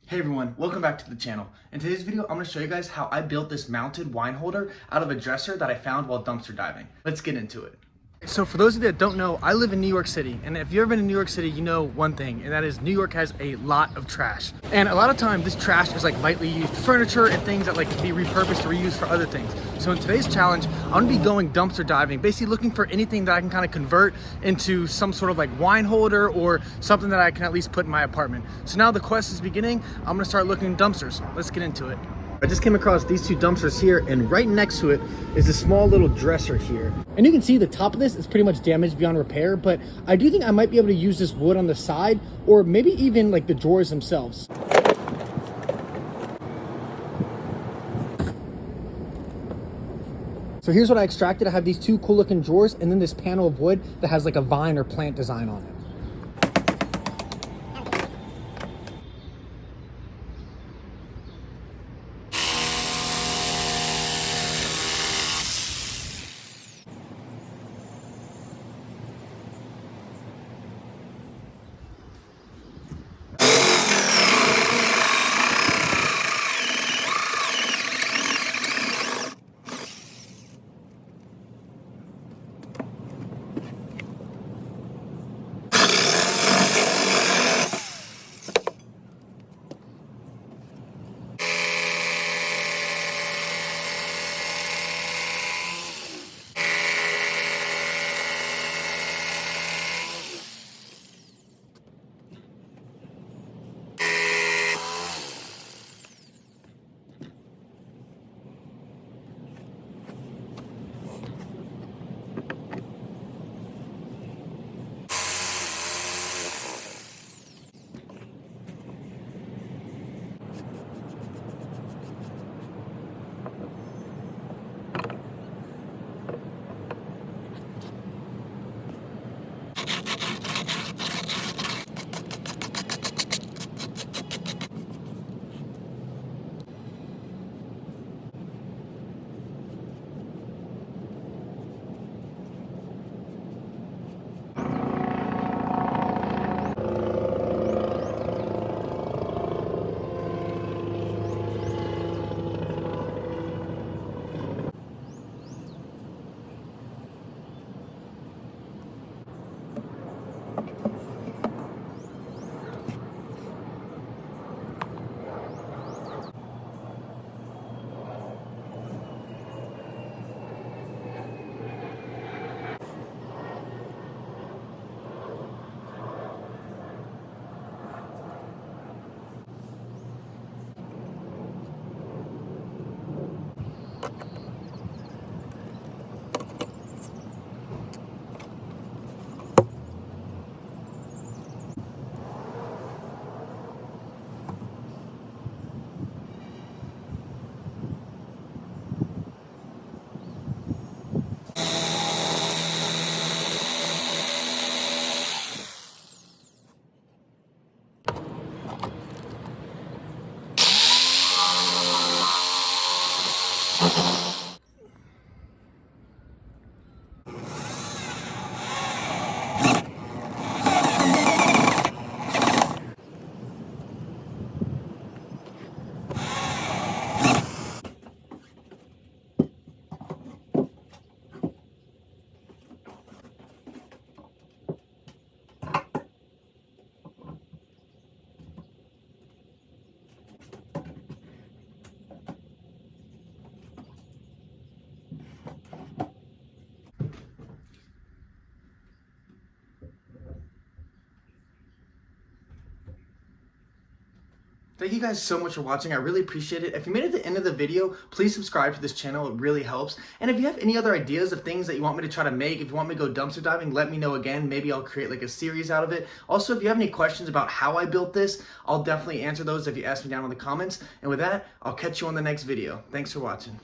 Hey everyone, welcome back to the channel. In today's video, I'm going to show you guys how I built this mounted wine holder out of a dresser that I found while dumpster diving. Let's get into it. So for those of you that don't know, I live in New York City, and if you've ever been in New York City, you know one thing, and that is New York has a lot of trash. And a lot of time, this trash is like lightly used furniture and things that like can be repurposed or reused for other things. So in today's challenge, I'm gonna be going dumpster diving, basically looking for anything that I can kind of convert into some sort of like wine holder or something that I can at least put in my apartment. So now the quest is beginning. I'm gonna start looking in dumpsters. Let's get into it. I just came across these two dumpsters here, and right next to it is a small little dresser here. And you can see the top of this is pretty much damaged beyond repair, but I do think I might be able to use this wood on the side, or maybe even like the drawers themselves. So here's what I extracted. I have these two cool looking drawers and then this panel of wood that has like a vine or plant design on it. Thank you guys so much for watching. I really appreciate it. If you made it to the end of the video, please subscribe to this channel. It really helps. And if you have any other ideas of things that you want me to try to make, if you want me to go dumpster diving, let me know again. Maybe I'll create like a series out of it. Also, if you have any questions about how I built this, I'll definitely answer those if you ask me down in the comments. And with that, I'll catch you on the next video. Thanks for watching.